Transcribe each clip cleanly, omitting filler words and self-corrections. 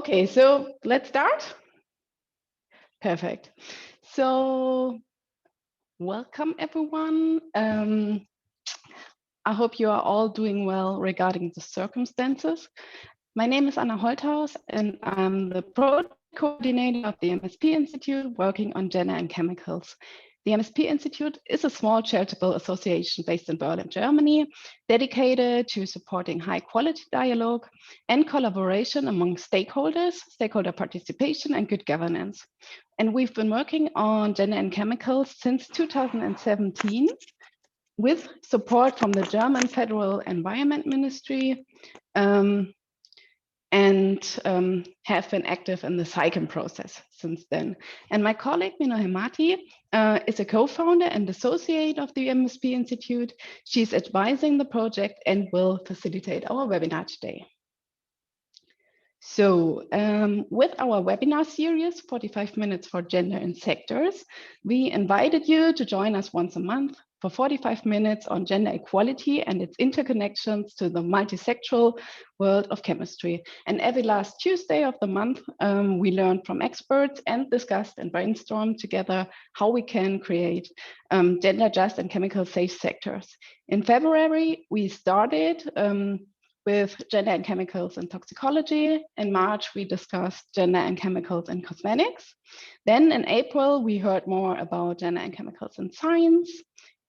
Okay, so let's start. Perfect. So welcome everyone. I hope you are all doing well regarding the circumstances. My name is Anna Holthaus and I'm the project coordinator of the MSP Institute working on gender and chemicals. The MSP Institute is a small charitable association based in Berlin, Germany, dedicated to supporting high quality dialogue and collaboration among stakeholders, stakeholder participation and good governance. And we've been working on gender and chemicals since 2017 with support from the German Federal Environment Ministry, and have been active in the SAICM process since then. And my colleague, Mino Hemati, is a co-founder and associate of the MSP Institute. She's advising the project and will facilitate our webinar today. So with our webinar series, 45 minutes for gender in sectors, we invited you to join us once a month for 45 minutes on gender equality and its interconnections to the multi-sectoral world of chemistry. And every last Tuesday of the month, we learned from experts and discussed and brainstormed together how we can create gender just and chemical safe sectors. In February, we started with gender and chemicals in toxicology. In March, we discussed gender and chemicals in cosmetics. Then in April, we heard more about gender and chemicals in science.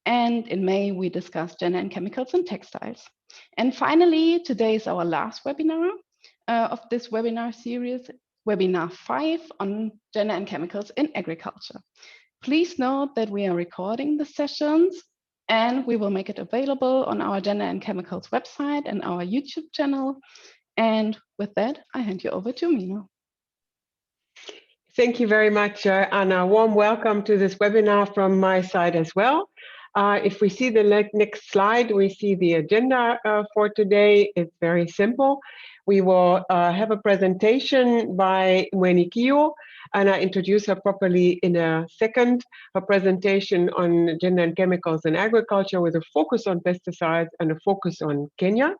And in May, we discussed gender and chemicals in textiles. And finally, today is our last webinar of this webinar series, webinar 5 on gender and chemicals in agriculture. Please note that we are recording the sessions and we will make it available on our Gender and Chemicals website and our YouTube channel. And with that, I hand you over to Mino. Thank you very much, Anna. Warm welcome to this webinar from my side as well. If we see the next slide, we see the agenda for today. It's very simple. We will have a presentation by Mueni Kiio, and I introduce her properly in a second. Her presentation on gender and chemicals in agriculture with a focus on pesticides and a focus on Kenya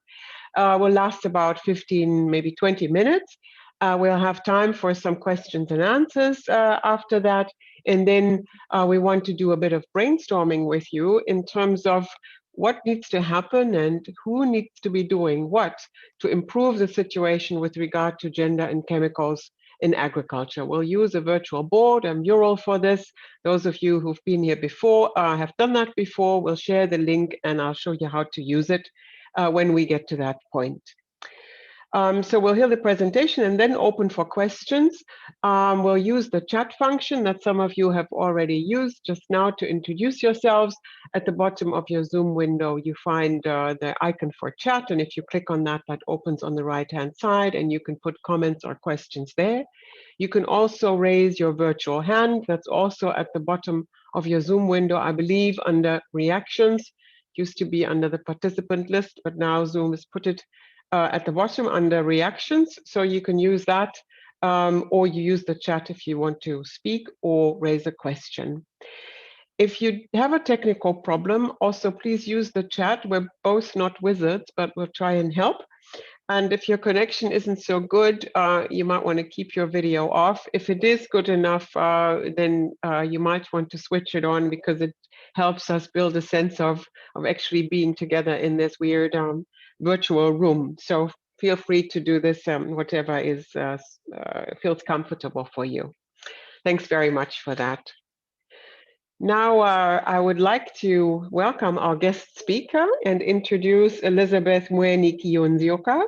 will last about 15, maybe 20 minutes. We'll have time for some questions and answers after that. And then we want to do a bit of brainstorming with you in terms of what needs to happen and who needs to be doing what to improve the situation with regard to gender and chemicals in agriculture. We'll use a virtual board, a mural for this. Those of you who've been here before have done that before. We'll share the link and I'll show you how to use it when we get to that point. So we'll hear the presentation and then open for questions. We'll use the chat function that some of you have already used just now to introduce yourselves. At the bottom of your Zoom window, you find the icon for chat. And if you click on that, that opens on the right-hand side and you can put comments or questions there. You can also raise your virtual hand. That's also at the bottom of your Zoom window, I believe, under reactions. Used to be under the participant list, but now Zoom has put it at the bottom under reactions. So you can use that or you use the chat if you want to speak or raise a question. If you have a technical problem, also please use the chat. We're both not wizards, but we'll try and help. And if your connection isn't so good, you might want to keep your video off. If it is good enough, then you might want to switch it on because it helps us build a sense of actually being together in this weird virtual room. So feel free to do this, whatever is feels comfortable for you. Thanks very much for that. Now I would like to welcome our guest speaker and introduce Elizabeth Mueni Kiio-Nzioka.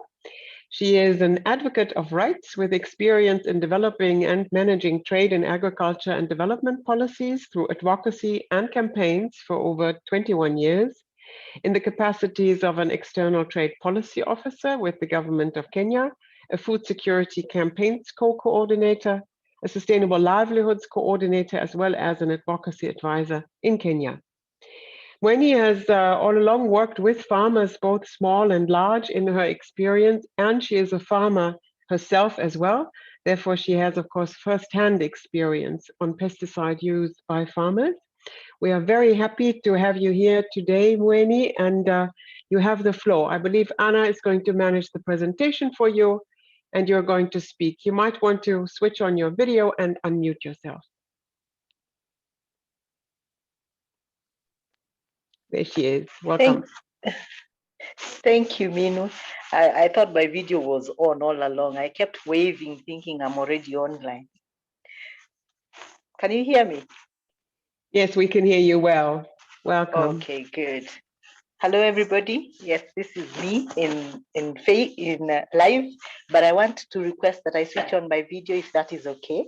She is an advocate of rights with experience in developing and managing trade and agriculture and development policies through advocacy and campaigns for over 21 years. In the capacities of an external trade policy officer with the government of Kenya, a food security campaigns co-coordinator, a sustainable livelihoods coordinator, as well as an advocacy advisor in Kenya. Mueni has all along worked with farmers, both small and large, in her experience, and she is a farmer herself as well. Therefore, she has, of course, first-hand experience on pesticide use by farmers. We are very happy to have you here today, Mueni, and you have the floor. I believe Anna is going to manage the presentation for you, and you're going to speak. You might want to switch on your video and unmute yourself. There she is. Welcome. Thank you, Minu. I thought my video was on all along. I kept waving, thinking I'm already online. Can you hear me? Yes, we can hear you well. Welcome. Okay, good. Hello, everybody. Yes, this is me in live, but I want to request that I switch on my video if that is okay,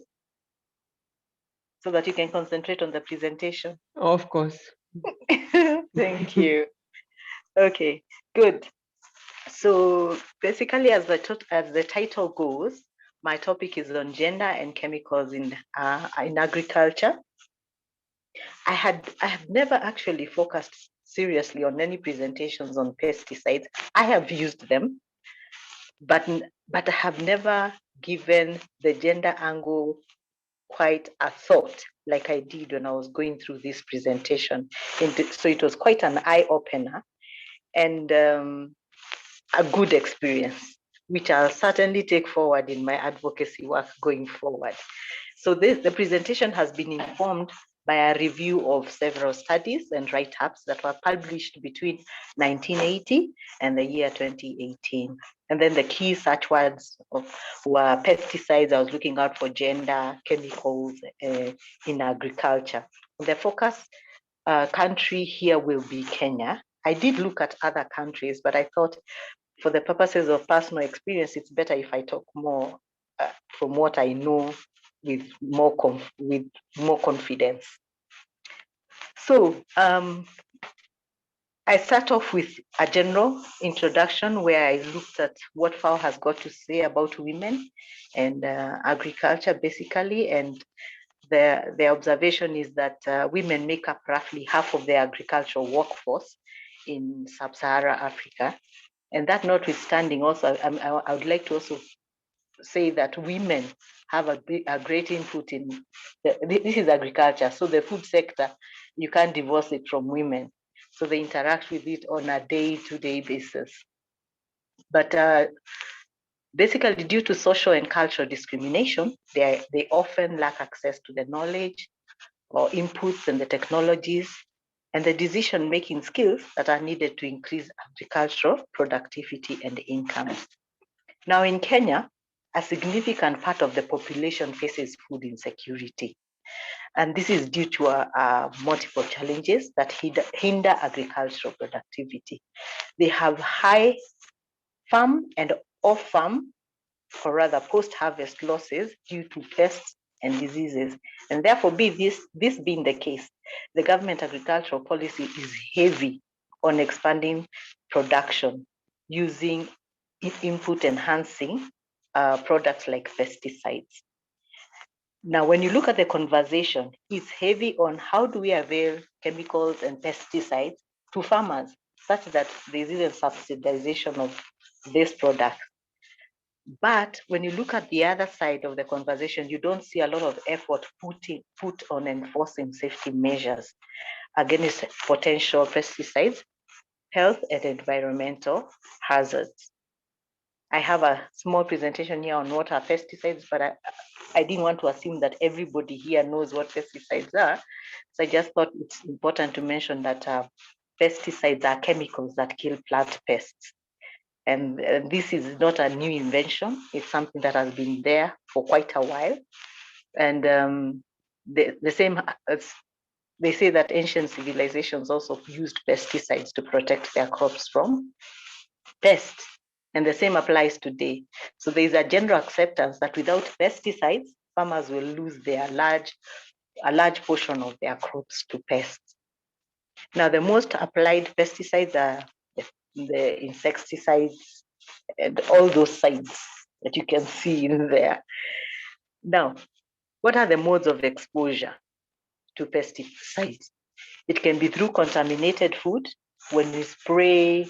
so that you can concentrate on the presentation. Of course. Thank you. Okay, good. So basically, as the title goes, my topic is on gender and chemicals in agriculture. I have never actually focused seriously on any presentations on pesticides. I have used them, but I have never given the gender angle quite a thought like I did when I was going through this presentation. So it was quite an eye-opener and a good experience, which I'll certainly take forward in my advocacy work going forward. So the presentation has been informed by a review of several studies and write-ups that were published between 1980 and the year 2018. And then the key search words were pesticides. I was looking out for gender, chemicals in agriculture. The focus country here will be Kenya. I did look at other countries, but I thought for the purposes of personal experience, it's better if I talk more from what I know with more confidence. So I start off with a general introduction where I looked at what FAO has got to say about women and agriculture basically, and the observation is that women make up roughly half of the agricultural workforce in sub-Saharan Africa. And that notwithstanding, also, I would like to also say that women have a great input in, this is agriculture, so the food sector, you can't divorce it from women. So they interact with it on a day-to-day basis. But basically, due to social and cultural discrimination, they often lack access to the knowledge or inputs and the technologies and the decision-making skills that are needed to increase agricultural productivity and income. Now in Kenya, a significant part of the population faces food insecurity. And this is due to multiple challenges that hinder agricultural productivity. They have high farm and off-farm, or rather post-harvest losses due to pests and diseases. And therefore, this being the case, the government agricultural policy is heavy on expanding production using input enhancing products like pesticides. Now, when you look at the conversation, it's heavy on how do we avail chemicals and pesticides to farmers such that there isn't subsidization of this product. But when you look at the other side of the conversation, you don't see a lot of effort put on enforcing safety measures against potential pesticides, health and environmental hazards. I have a small presentation here on what are pesticides, but I didn't want to assume that everybody here knows what pesticides are. So I just thought it's important to mention that pesticides are chemicals that kill plant pests. And this is not a new invention. It's something that has been there for quite a while. And the same, they say that ancient civilizations also used pesticides to protect their crops from pests. And the same applies today. So there is a general acceptance that without pesticides, farmers will lose a large portion of their crops to pests. Now, the most applied pesticides are the insecticides and all those sides that you can see in there. Now, what are the modes of exposure to pesticides? It can be through contaminated food when we spray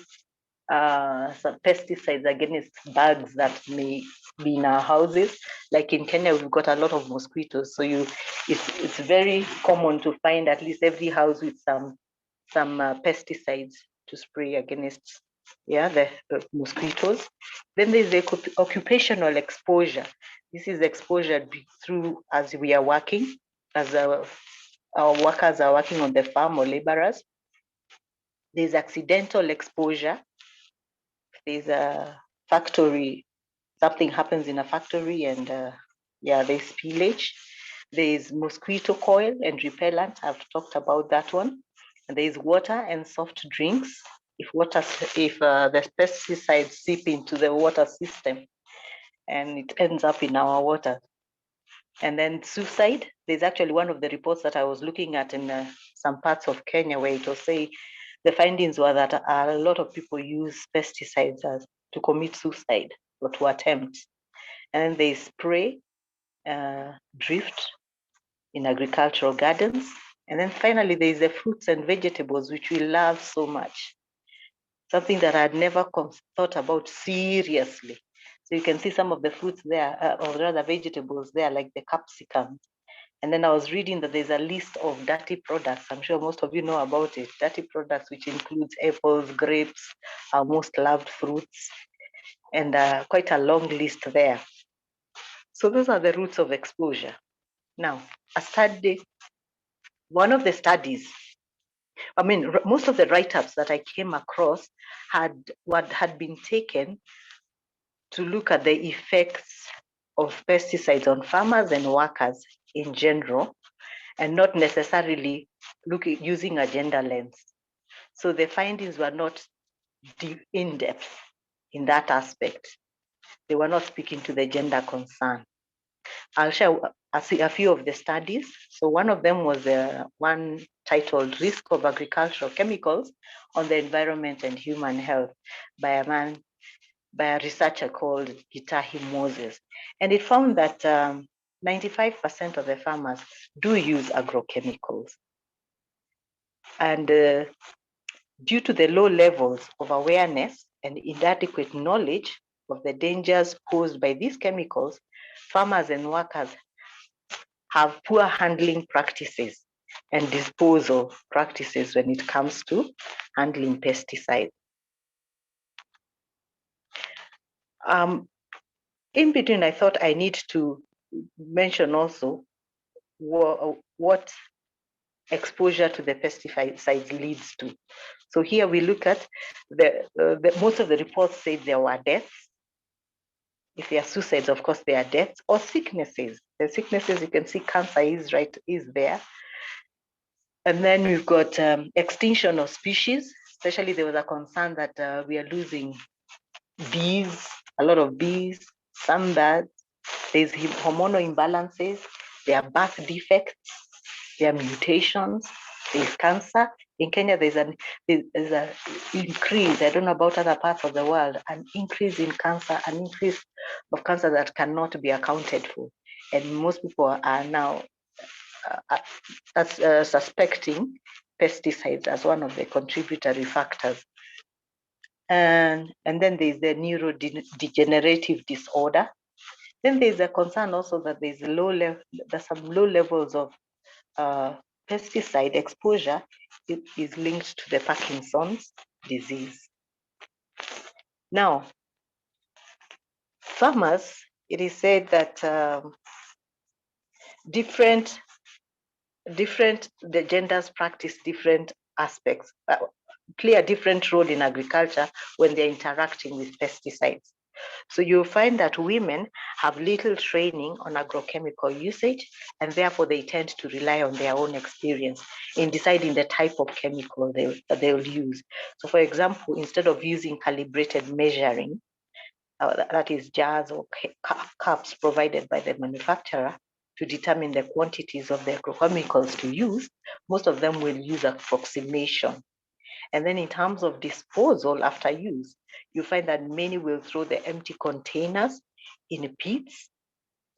some pesticides against bugs that may be in our houses. Like in Kenya, we've got a lot of mosquitoes, so it's very common to find at least every house with some pesticides to spray against yeah, the mosquitoes. Then there's the occupational exposure. This is exposure through as we are working, as our workers are working on the farm or laborers. There's accidental exposure. There's a factory, something happens in a factory and yeah, there's spillage. There's mosquito coil and repellent. I've talked about that one. And there's water and soft drinks. If the pesticides seep into the water system and it ends up in our water. And then suicide. There's actually one of the reports that I was looking at in some parts of Kenya where it was saying the findings were that a lot of people use pesticides to commit suicide or to attempt. And then they spray, drift in agricultural gardens. And then finally, there's the fruits and vegetables, which we love so much. Something that I'd never thought about seriously. So you can see some of the fruits there, or rather vegetables there, like the capsicum. And then I was reading that there's a list of dirty products. I'm sure most of you know about it. Dirty products, which includes apples, grapes, our most loved fruits, and quite a long list there. So those are the roots of exposure. Now, a study, one of the studies, I mean, most of the write-ups that I came across had been taken to look at the effects of pesticides on farmers and workers in general, and not necessarily using a gender lens. So the findings were not in depth in that aspect. They were not speaking to the gender concern. I'll share a few of the studies. So one of them was one titled Risk of Agricultural Chemicals on the Environment and Human Health by a researcher called Gitahi Moses. And it found that 95% of the farmers do use agrochemicals. And due to the low levels of awareness and inadequate knowledge of the dangers posed by these chemicals, farmers and workers have poor handling practices and disposal practices when it comes to handling pesticides. In between, I thought I need to mention also what exposure to the pesticides leads to. So here we look at most of the reports say there were deaths. If there are suicides, of course, there are deaths or sicknesses. The sicknesses, you can see cancer is there. And then we've got extinction of species. Especially there was a concern that we are losing bees, a lot of bees, some birds. There's hormonal imbalances, there are birth defects, there are mutations, there's cancer. In Kenya, there's an increase, I don't know about other parts of the world, an increase in cancer, an increase of cancer that cannot be accounted for. And most people are now suspecting pesticides as one of the contributory factors. And then there's the neurodegenerative disorder. Then there's a concern also that there's some low levels of pesticide exposure. It is linked to the Parkinson's disease. Now, farmers, it is said that the genders practice different aspects, play a different role in agriculture when they're interacting with pesticides. So you'll find that women have little training on agrochemical usage, and therefore they tend to rely on their own experience in deciding the type of chemical they'll use. So for example, instead of using calibrated measuring, that is jars or cups provided by the manufacturer to determine the quantities of the agrochemicals to use, most of them will use approximation. And then in terms of disposal after use, you find that many will throw the empty containers in pits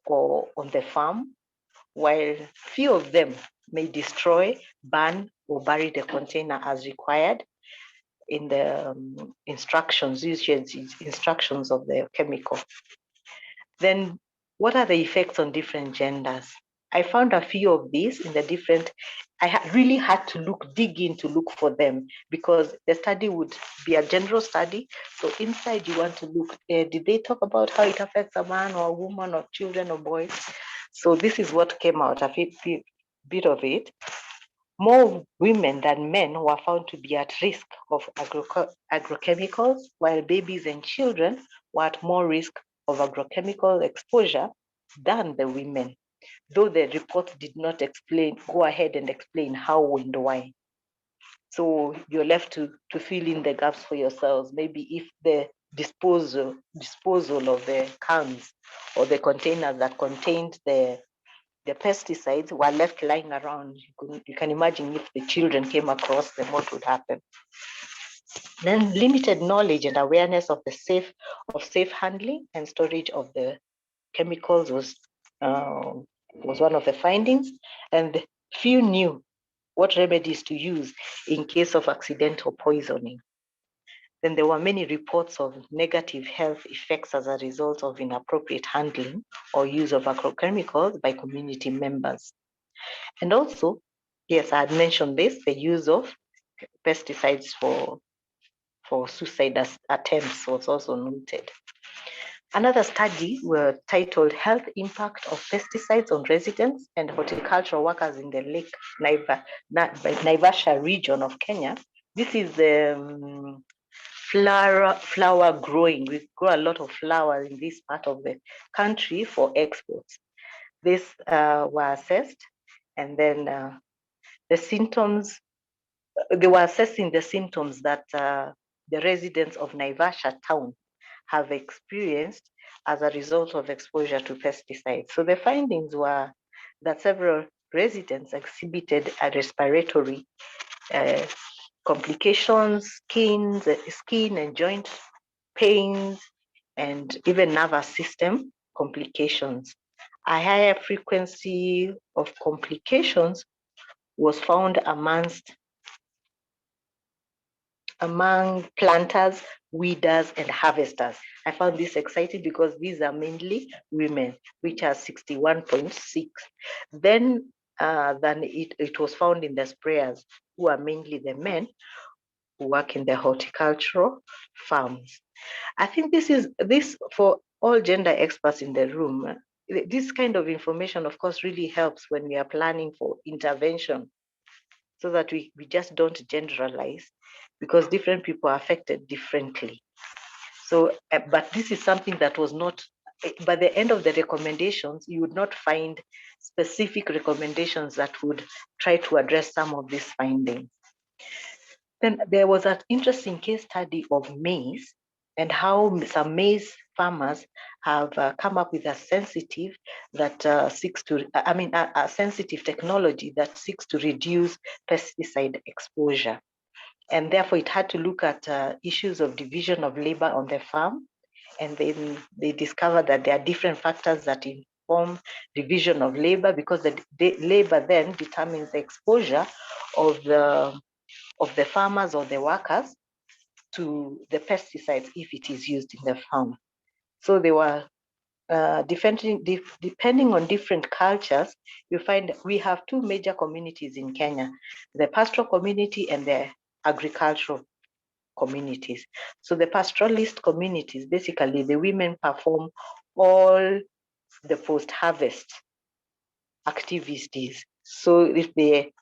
or on the farm, while few of them may destroy, burn, or bury the container as required in the instructions of the chemical. Then what are the effects on different genders? I found a few of these in the different really had to dig in to look for them, because the study would be a general study. So inside you want to look, did they talk about how it affects a man or a woman or children or boys? So this is what came out, a bit of it. More women than men were found to be at risk of agrochemicals, while babies and children were at more risk of agrochemical exposure than the women, though the report did not go ahead and explain how and why. So you're left to fill in the gaps for yourselves. Maybe if the disposal of the cans or the containers that contained the pesticides were left lying around, you can imagine if the children came across them, what would happen. Then limited knowledge and awareness of the safe handling and storage of the chemicals was one of the findings, and few knew what remedies to use in case of accidental poisoning. Then there were many reports of negative health effects as a result of inappropriate handling or use of agrochemicals by community members. And also, yes, I had mentioned this, the use of pesticides for suicide attempts was also noted. Another study were titled Health Impact of Pesticides on Residents and Horticultural Workers in the Lake Naivasha region of Kenya. This is the flower growing. We grow a lot of flowers in this part of the country for exports. These were assessed, and then the symptoms, they were assessing the symptoms that the residents of Naivasha town have experienced as a result of exposure to pesticides. So the findings were that several residents exhibited a respiratory complications, skin and joint pains, and even nervous system complications. A higher frequency of complications was found among planters, weeders, and harvesters. I found this exciting because these are mainly women, which are 61.6. Then it was found in the sprayers, who are mainly the men who work in the horticultural farms. I think this for all gender experts in the room. This kind of information, of course, really helps when we are planning for intervention, so that we just don't generalize, because different people are affected differently. So, but this is something that was not, by the end of the recommendations, you would not find specific recommendations that would try to address some of these findings. Then there was an interesting case study of maize and how some maize farmers have come up with a sensitive sensitive technology that seeks to reduce pesticide exposure. And therefore it had to look at issues of division of labor on the farm. And then they discovered that there are different factors that inform division of labor, because the labor then determines the exposure of the farmers or the workers to the pesticides if it is used in the farm. So they were depending on different cultures. You find we have two major communities in Kenya: the pastoral community and the agricultural communities. So the pastoralist communities, basically the women perform all the post-harvest activities. So if they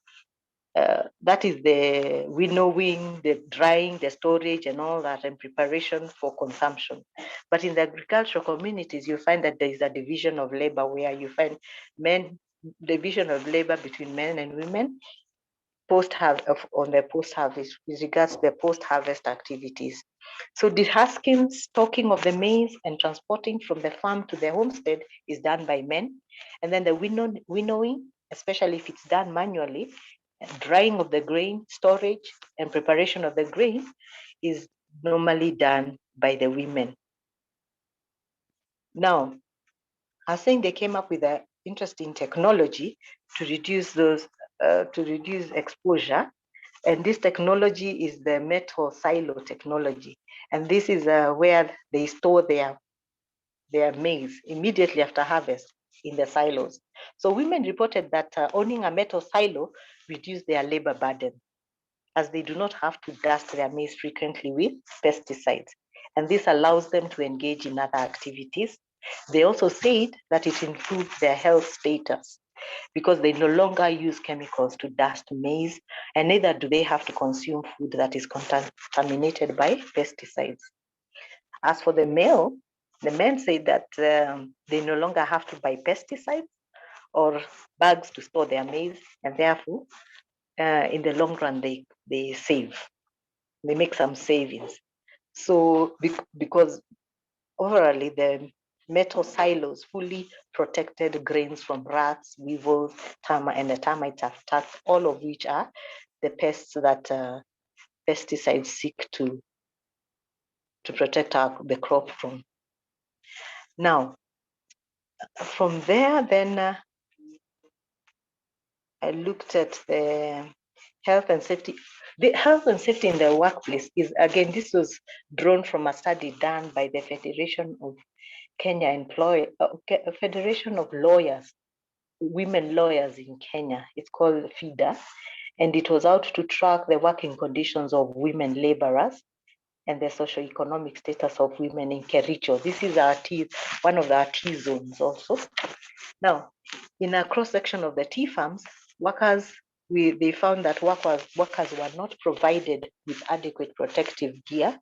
that is the winnowing, the drying, the storage, and all that, and preparation for consumption. But in the agricultural communities, you find that there is a division of labor, where you find division of labor between men and women on the post-harvest, with regards to the post-harvest activities. So the husking, stocking of the maize, and transporting from the farm to the homestead is done by men. And then the winnowing, especially if it's done manually, drying of the grain, storage, and preparation of the grain is normally done by the women. Now, I was saying they came up with an interesting technology to reduce exposure. And this technology is the metal silo technology. And this is where they store their their maize immediately after harvest in the silos. So women reported that owning a metal silo reduced their labor burden, as they do not have to dust their maize frequently with pesticides. And this allows them to engage in other activities. They also said that it improves their health status because they no longer use chemicals to dust maize, and neither do they have to consume food that is contaminated by pesticides. As for the men say that they no longer have to buy pesticides or bags to store their maize, and therefore, in the long run, they save. They make some savings. So because overall, the metal silos fully protected grains from rats, weevils, and the termite attacks, all of which are the pests that pesticides seek to protect the crop from. Now, from there, then I looked at the health and safety. The health and safety in the workplace is, again, this was drawn from a study done by the Federation of Federation of Lawyers, Women Lawyers in Kenya. It's called FIDA, and it was out to track the working conditions of women laborers and the socioeconomic status of women in Kericho. This is one of our T zones also. Now, in a cross-section of the tea farms, they found that workers were not provided with adequate protective gear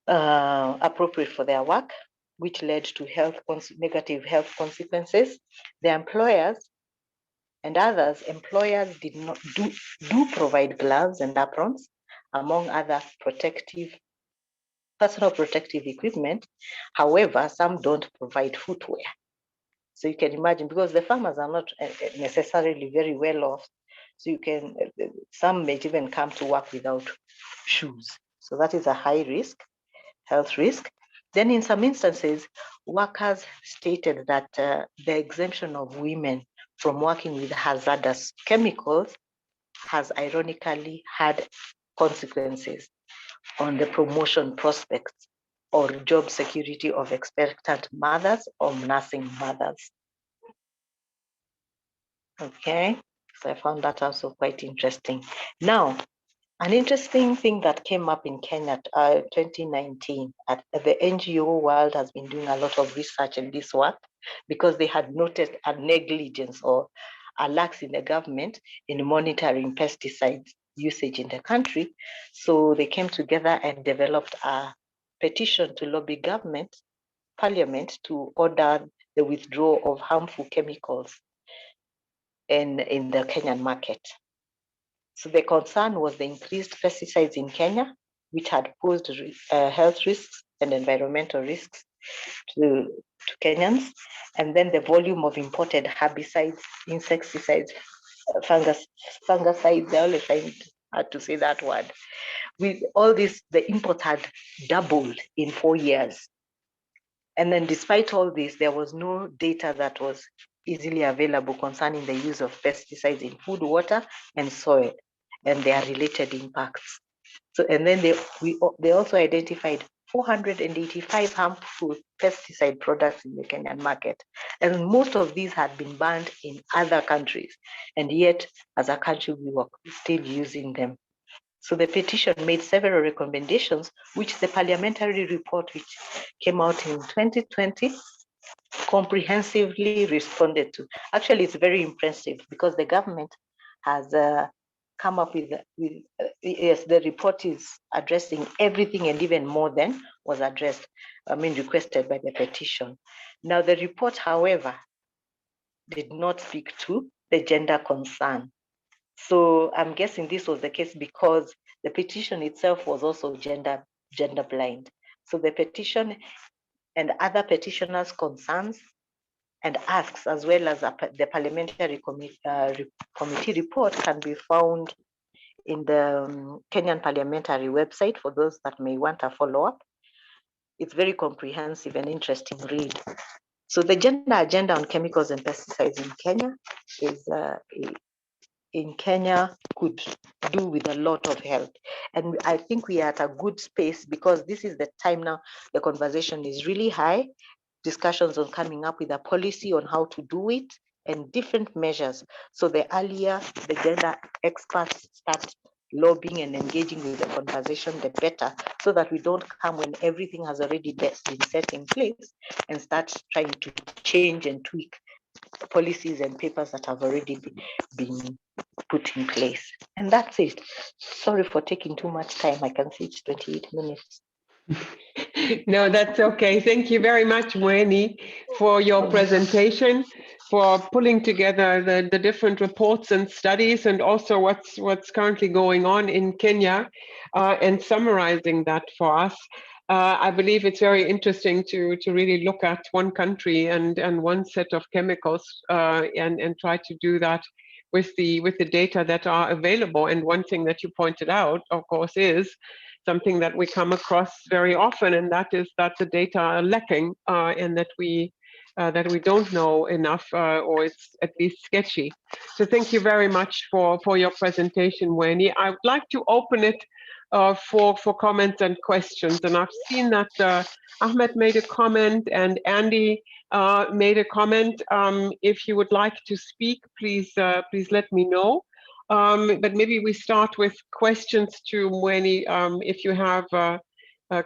appropriate for their work, which led to negative health consequences. The employers and others, employers did not do provide gloves and aprons, among other personal protective equipment. However, some don't provide footwear. So you can imagine, because the farmers are not necessarily very well off, so some may even come to work without shoes. So that is a high risk, health risk. Then in some instances, workers stated that the exemption of women from working with hazardous chemicals has ironically had consequences on the promotion prospects or job security of expectant mothers or nursing mothers. Okay, so I found that also quite interesting. Now, an interesting thing that came up in Kenya 2019, the NGO world has been doing a lot of research in this work because they had noticed a negligence or a lax in the government in monitoring pesticides usage in the country. So they came together and developed a petition to lobby parliament to order the withdrawal of harmful chemicals in the Kenyan market. So the concern was the increased pesticides in Kenya, which had posed health risks and environmental risks to Kenyans, and then the volume of imported herbicides, insecticides, fungicides. I always find hard to say that word. With all this, the import had doubled in 4 years. And then despite all this, there was no data that was easily available concerning the use of pesticides in food, water, and soil, and their related impacts. So, and then they also identified 485 harmful pesticide products in the Kenyan market. And most of these had been banned in other countries. And yet, as a country, we were still using them. So the petition made several recommendations, which the parliamentary report, which came out in 2020, comprehensively responded to. Actually, it's very impressive because the government has come up with yes, the report is addressing everything and even more than was requested by the petition. Now, the report, however, did not speak to the gender concern. So I'm guessing this was the case because the petition itself was also gender blind. So the petition and other petitioners' concerns and asks, as well as the parliamentary committee report, can be found in the Kenyan parliamentary website for those that may want a follow-up. It's very comprehensive and interesting read. So the gender agenda on chemicals and pesticides in Kenya is in Kenya could do with a lot of help. And I think we are at a good space because this is the time now the conversation is really high, discussions on coming up with a policy on how to do it and different measures. So the earlier the gender experts start lobbying and engaging with the conversation, the better, so that we don't come when everything has already been set in place and start trying to change and tweak policies and papers that have already been put in place. And that's it. Sorry for taking too much time. I can see it's 28 minutes. No, that's okay. Thank you very much, Mueni, for your presentation, for pulling together the different reports and studies, and also what's currently going on in Kenya, and summarizing that for us. I believe it's very interesting to really look at one country and one set of chemicals, and try to do that with the data that are available. And one thing that you pointed out, of course, is something that we come across very often, and that is that the data are lacking, and that we don't know enough, or it's at least sketchy. So thank you very much for your presentation, Mueni. I would like to open it for comments and questions. And I've seen that Ahmed made a comment and Andy made a comment. If you would like to speak, please let me know. But maybe we start with questions to Mueni, if you have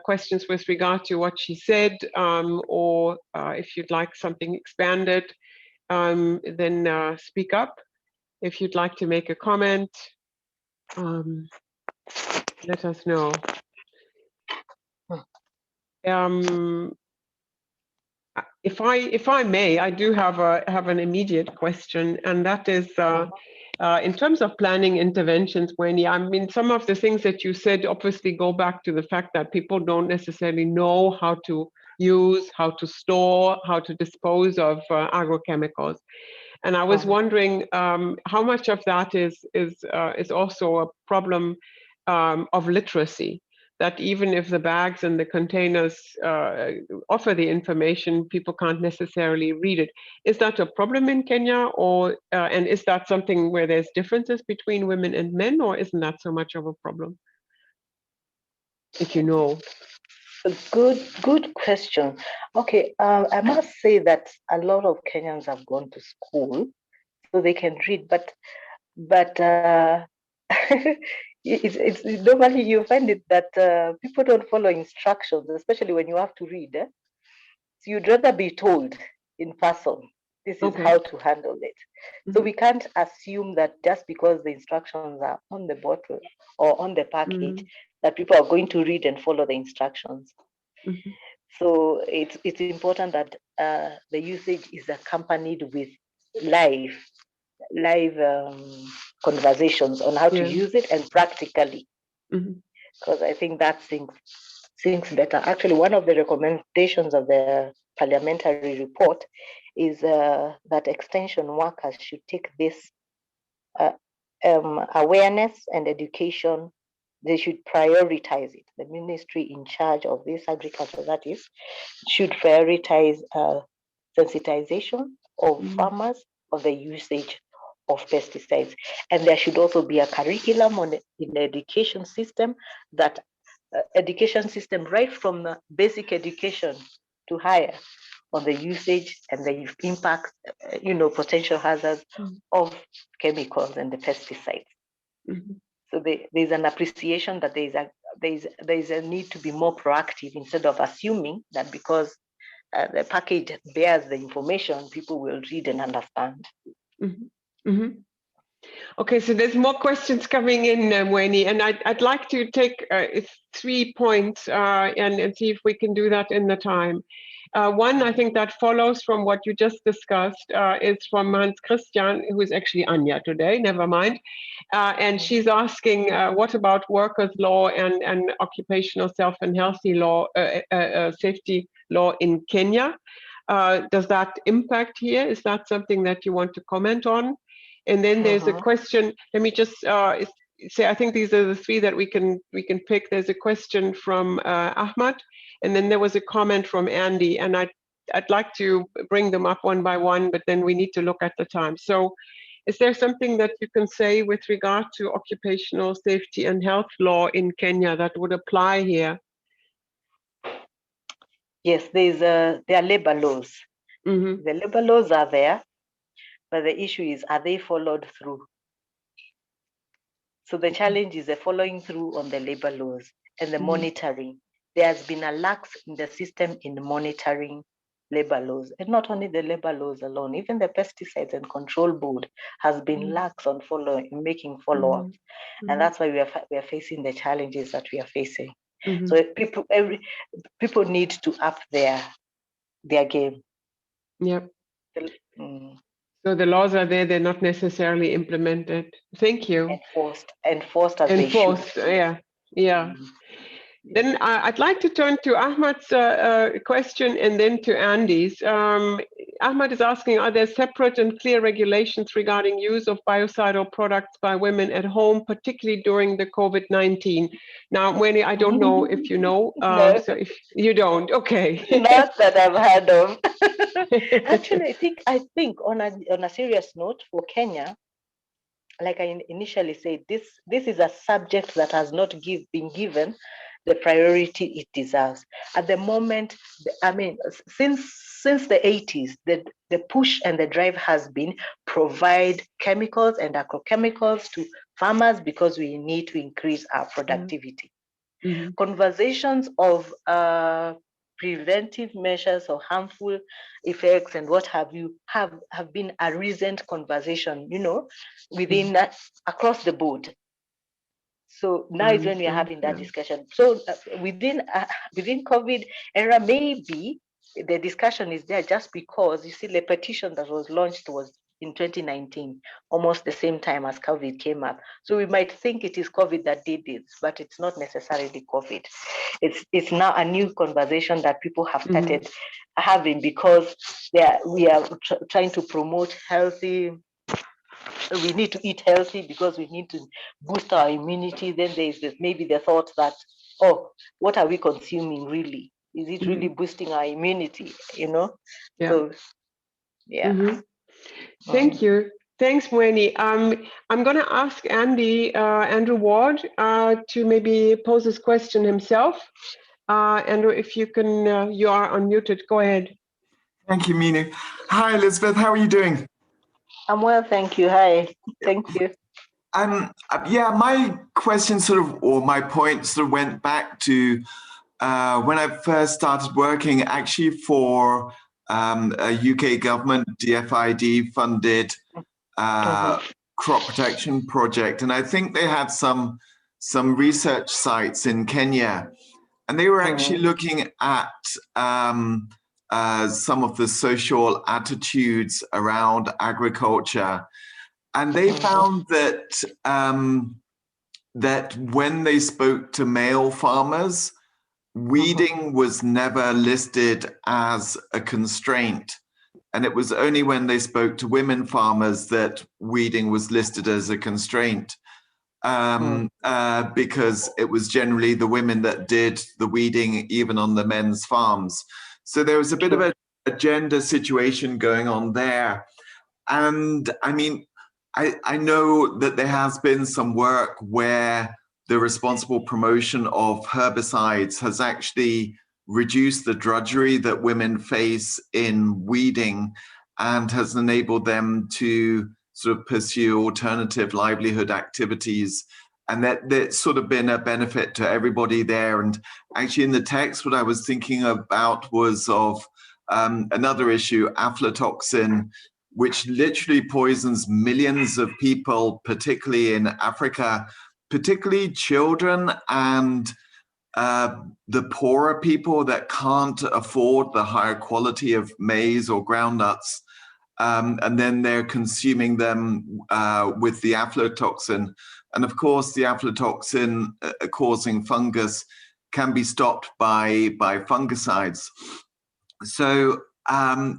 questions with regard to what she said, or if you'd like something expanded, then speak up. If you'd like to make a comment, let us know. If I may, I do have an immediate question, and that is in terms of planning interventions, Mueni. I mean, some of the things that you said obviously go back to the fact that people don't necessarily know how to use, how to store, how to dispose of agrochemicals. And I was wondering how much of that is also a problem of literacy. That even if the bags and the containers offer the information, people can't necessarily read it. Is that a problem in Kenya, or and is that something where there's differences between women and men, or isn't that so much of a problem? If you know. Good question. Okay, I must say that a lot of Kenyans have gone to school, so they can read, but it's normally you find it that people don't follow instructions, especially when you have to read. So you'd rather be told in person, this is how to handle it. So we can't assume that just because the instructions are on the bottle or on the package, that people are going to read and follow the instructions. So it's important that the usage is accompanied with live conversations on how to use it and practically, because I think that things better. Actually, one of the recommendations of the parliamentary report is that extension workers should take this awareness and education. They should prioritize it. The ministry in charge of this, agriculture that is, should prioritize sensitization of farmers of the usage of pesticides. And there should also be a curriculum in the education system, that education system right from the basic education to higher, on the usage and the impact, potential hazards of chemicals and the pesticides. So there's an appreciation that there's a need to be more proactive instead of assuming that because the package bears the information, people will read and understand. Okay, so there's more questions coming in, Mueni, and I'd like to take 3 points and see if we can do that in the time. One, I think that follows from what you just discussed, is from Hans Christian, who is actually Anya today, never mind. And she's asking, what about workers' law and occupational health and safety law in Kenya? Does that impact here? Is that something that you want to comment on? And then there's a question. Let me just say, I think these are the 3 that we can pick. There's a question from Ahmad, and then there was a comment from Andy, and I'd like to bring them up one by one, but then we need to look at the time. So Is there something that you can say with regard to occupational safety and health law in Kenya that would apply here? Yes, there are labor laws. Mm-hmm. The labor laws are there, but the issue is, are they followed through? So the challenge is the following through on the labor laws and the monitoring. There has been a lax in the system in monitoring labor laws, and not only the labor laws alone, even the Pesticides and Control Board has been lax on making follow-ups, and that's why we are facing the challenges that we are facing. So people need to up their game. Yep. So the laws are there; they're not necessarily implemented. Thank you. Enforced as they should. Yeah. Then I'd like to turn to Ahmad's question and then to Andy's. Ahmad is asking, are there separate and clear regulations regarding use of biocidal products by women at home, particularly during the COVID-19? Now, Mueni, I don't know if you know, No. so if you don't, okay. Not that I've heard of. Actually, I think on a serious note for Kenya, like I initially said, this is a subject that has not been given the priority it deserves. At the moment, I mean, since the 80s, the push and the drive has been provide chemicals and agrochemicals to farmers because we need to increase our productivity. Conversations of preventive measures or harmful effects and what have you have been a recent conversation, within across the board. So now is when we are having that discussion. So within COVID era, maybe the discussion is there just because you see the petition that was launched was in 2019, almost the same time as COVID came up. So we might think it is COVID that did it, but it's not necessarily COVID. It's now a new conversation that people have started having because we are trying to promote healthy. We need to eat healthy because we need to boost our immunity. Then there is maybe the thought that, oh, what are we consuming really? Is it really boosting our immunity? So yeah. Thank you. Thanks, Mueni. I'm going to ask Andrew Ward, to maybe pose this question himself. Andrew, if you can, you are unmuted. Go ahead. Thank you, Minu. Hi, Elizabeth. How are you doing? I'm well, thank you. Hi, thank you. Yeah, my question or my point went back to when I first started working actually for a UK government DFID funded crop protection project. And I think they had some research sites in Kenya, and they were actually looking at some of the social attitudes around agriculture. And they found that that when they spoke to male farmers, weeding was never listed as a constraint. And it was only when they spoke to women farmers that weeding was listed as a constraint, because it was generally the women that did the weeding, even on the men's farms. So there was a bit of a gender situation going on there. And I mean, I know that there has been some work where the responsible promotion of herbicides has actually reduced the drudgery that women face in weeding and has enabled them to sort of pursue alternative livelihood activities. And that's sort of been a benefit to everybody there. And actually in the text, what I was thinking about was of another issue, aflatoxin, which literally poisons millions of people, particularly in Africa, particularly children and the poorer people that can't afford the higher quality of maize or groundnuts. And then they're consuming them with the aflatoxin. And of course, the aflatoxin causing fungus can be stopped by fungicides. So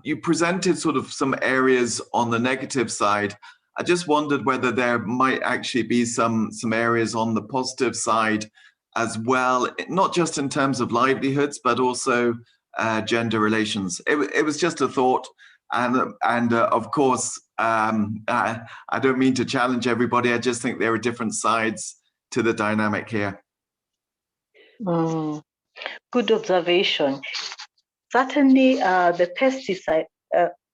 you presented sort of some areas on the negative side. I just wondered whether there might actually be some areas on the positive side as well, not just in terms of livelihoods, but also gender relations. It was just a thought. And of course, I don't mean to challenge everybody. I just think there are different sides to the dynamic here. Good observation. Certainly,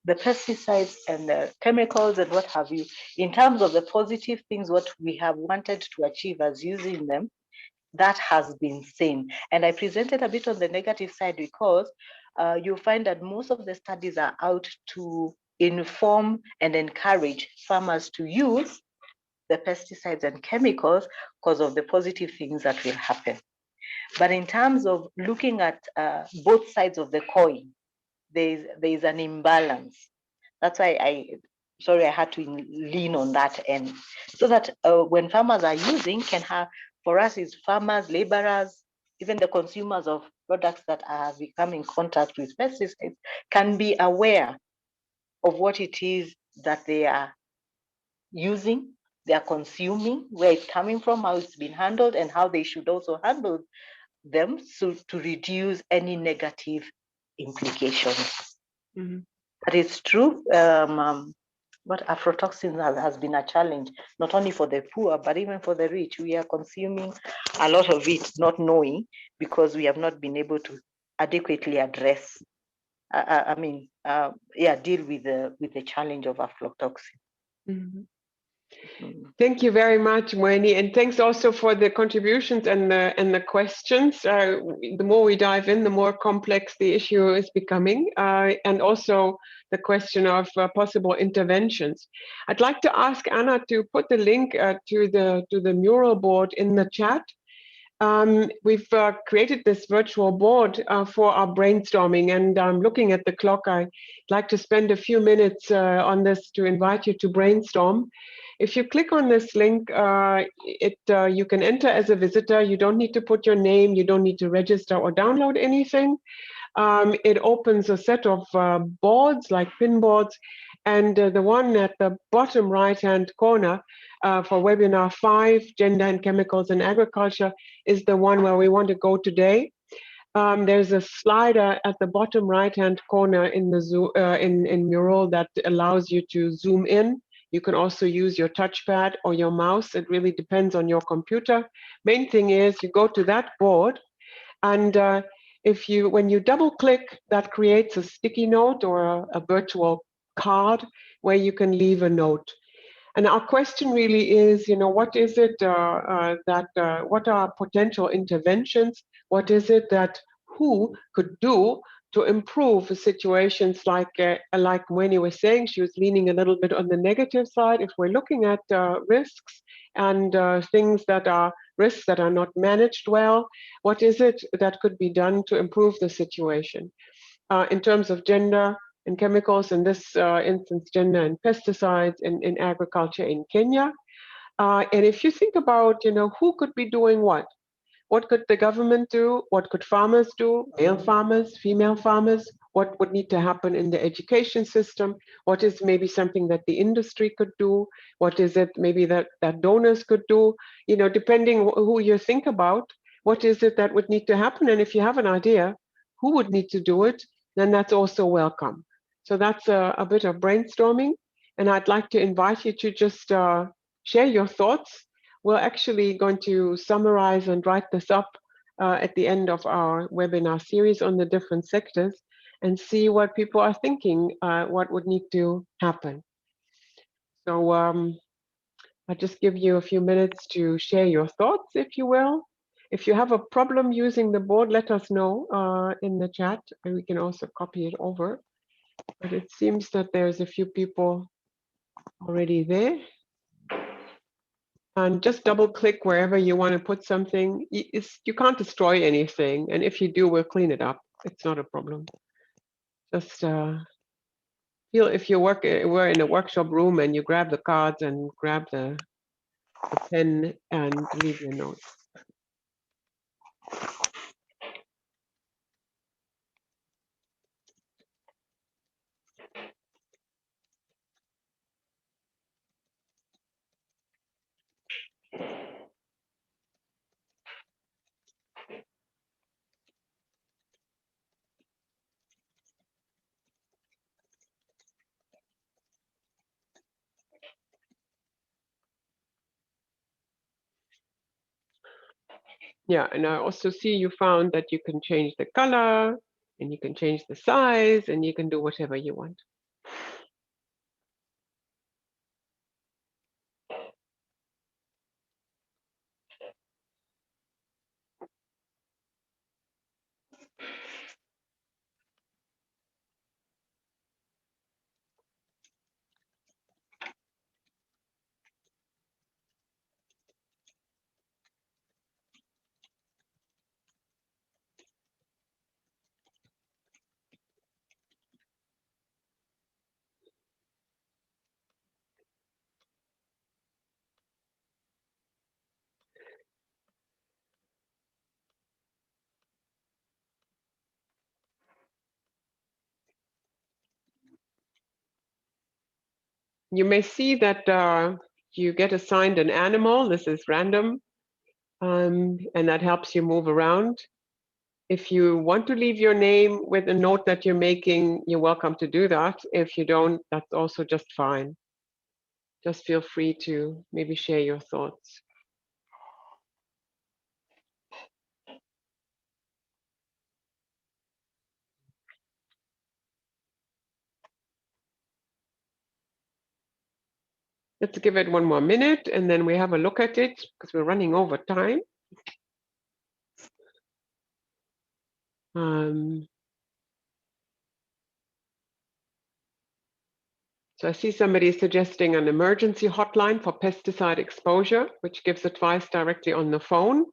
the pesticides and the chemicals and what have you, in terms of the positive things, what we have wanted to achieve as using them, that has been seen. And I presented a bit on the negative side because you'll find that most of the studies are out to inform and encourage farmers to use the pesticides and chemicals because of the positive things that will happen. But in terms of looking at both sides of the coin, there is an imbalance. That's why I had to lean on that end, so that when farmers are using, can have, for us is farmers, laborers, even the consumers of products that are becoming in contact with pesticides, can be aware of what it is that they are using, they are consuming, where it's coming from, how it's been handled, and how they should also handle them so to reduce any negative implications. Mm-hmm. But it's true, but aflatoxins has been a challenge, not only for the poor, but even for the rich. We are consuming a lot of it, not knowing, because we have not been able to adequately address, deal with the challenge of aflatoxin. Mm-hmm. Thank you very much, Mueni, and thanks also for the contributions and the questions. The more we dive in, the more complex the issue is becoming, and also the question of possible interventions. I'd like to ask Anna to put the link to the mural board in the chat. We've created this virtual board for our brainstorming, and looking at the clock, I'd like to spend a few minutes on this to invite you to brainstorm. If you click on this link, you can enter as a visitor. You don't need to put your name, you don't need to register or download anything. It opens a set of boards, like pin boards, and the one at the bottom right-hand corner for webinar 5, Gender and Chemicals in Agriculture, is the one where we want to go today. There's a slider at the bottom right-hand corner in the in Mural that allows you to zoom in. You can also use your touchpad or your mouse. It really depends on your computer. Main thing is you go to that board, and when you double click, that creates a sticky note or a virtual card where you can leave a note. And our question really is, what is it what are potential interventions? What is it that who could do to improve situations like Mueni was saying? She was leaning a little bit on the negative side. If we're looking at risks and things that are risks that are not managed well, what is it that could be done to improve the situation? In terms of gender and chemicals, in this instance, gender and pesticides in agriculture in Kenya. And if you think about, who could be doing what could the government do? What could farmers do? Male farmers, female farmers? What would need to happen in the education system? What is maybe something that the industry could do? What is it maybe that donors could do? Depending who you think about, what is it that would need to happen? And if you have an idea who would need to do it, then that's also welcome. So that's a bit of brainstorming. And I'd like to invite you to just share your thoughts. We're actually going to summarize and write this up at the end of our webinar series on the different sectors and see what people are thinking, what would need to happen. So I'll just give you a few minutes to share your thoughts, if you will. If you have a problem using the board, let us know in the chat, and we can also copy it over. But it seems that there's a few people already there. And just double click wherever you want to put something. You can't destroy anything. And if you do, we'll clean it up. It's not a problem. Just feel if you we're in a workshop room and you grab the cards and grab the pen and leave your notes. Yeah, and I also see you found that you can change the color and you can change the size and you can do whatever you want. You may see that you get assigned an animal. This is random, and that helps you move around. If you want to leave your name with a note that you're making, you're welcome to do that. If you don't, that's also just fine. Just feel free to maybe share your thoughts. Let's give it one more minute and then we have a look at it because we're running over time. So I see somebody suggesting an emergency hotline for pesticide exposure, which gives advice directly on the phone.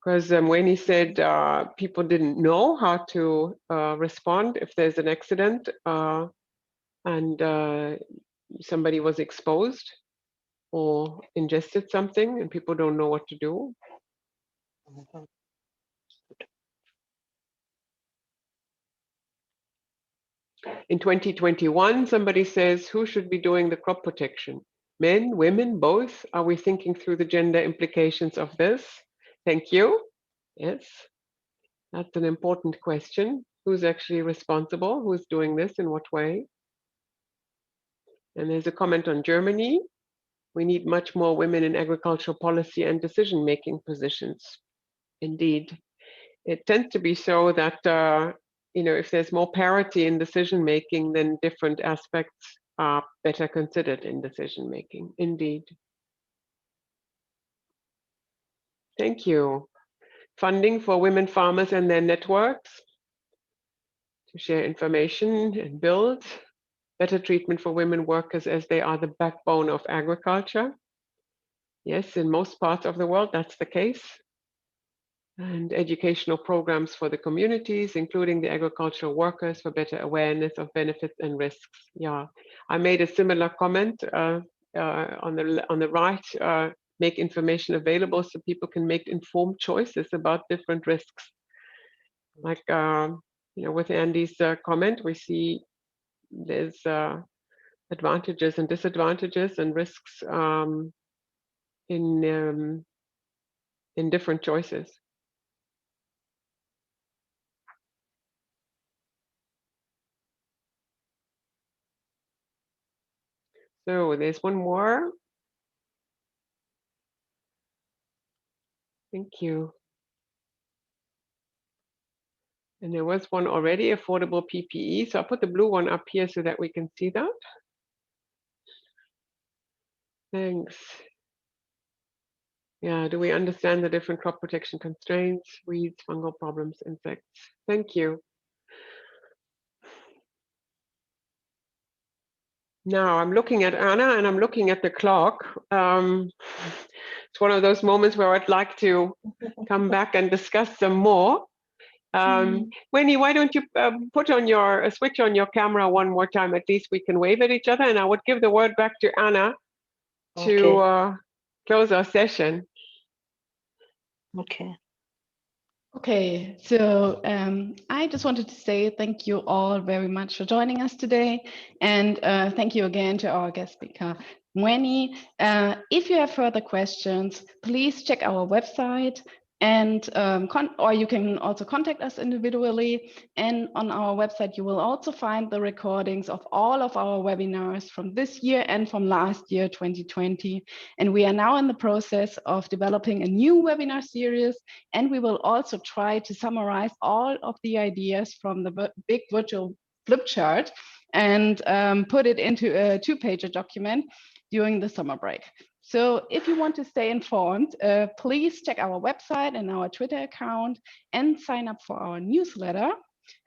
Because Mueni said people didn't know how to respond if there's an accident and somebody was exposed or ingested something and people don't know what to do. In 2021, somebody says, who should be doing the crop protection? Men, women, both? Are we thinking through the gender implications of this? Thank you. Yes, that's an important question. Who's actually responsible? Who's doing this? In what way? And there's a comment on Germany. We need much more women in agricultural policy and decision-making positions. Indeed, it tends to be so that if there's more parity in decision-making, then different aspects are better considered in decision-making. Indeed. Thank you. Funding for women farmers and their networks to share information and build. Better treatment for women workers as they are the backbone of agriculture. Yes, in most parts of the world, that's the case. And educational programs for the communities, including the agricultural workers, for better awareness of benefits and risks. Yeah, I made a similar comment on the right. Make information available so people can make informed choices about different risks. Like with Andy's comment, we see there's advantages and disadvantages and risks in different choices. So there's one more. Thank you. And there was one already, affordable PPE. So I'll put the blue one up here so that we can see that. Thanks. Yeah, do we understand the different crop protection constraints, weeds, fungal problems, insects? Thank you. Now I'm looking at Anna and I'm looking at the clock. It's one of those moments where I'd like to come back and discuss some more. Mueni, why don't you put on your switch on your camera one more time? At least we can wave at each other, and I would give the word back to Anna to close our session. Okay. Okay, so I just wanted to say thank you all very much for joining us today, and thank you again to our guest speaker, Mueni. If you have further questions, please check our website And or you can also contact us individually. And on our website, you will also find the recordings of all of our webinars from this year and from last year, 2020. And we are now in the process of developing a new webinar series. And we will also try to summarize all of the ideas from the big virtual flip chart and put it into a 2-pager document during the summer break. So if you want to stay informed, please check our website and our Twitter account and sign up for our newsletter.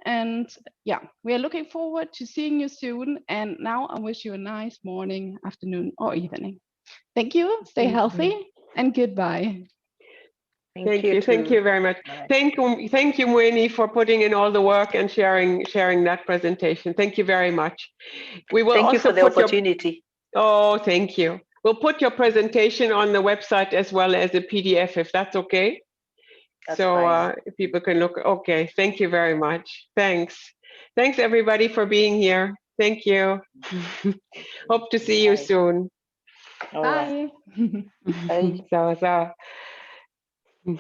And yeah, we are looking forward to seeing you soon. And now I wish you a nice morning, afternoon, or evening. Thank you, stay healthy, and goodbye. Thank you very much. Bye. Thank you, Mueni, for putting in all the work and sharing that presentation. Thank you very much. We will Thank you also for the opportunity. Oh, thank you. We'll put your presentation on the website as well as a PDF, if that's okay. That's so fine. people can look. Okay, thank you very much. Thanks everybody for being here. Thank you. Hope to see you soon. All right. Bye. Bye. So.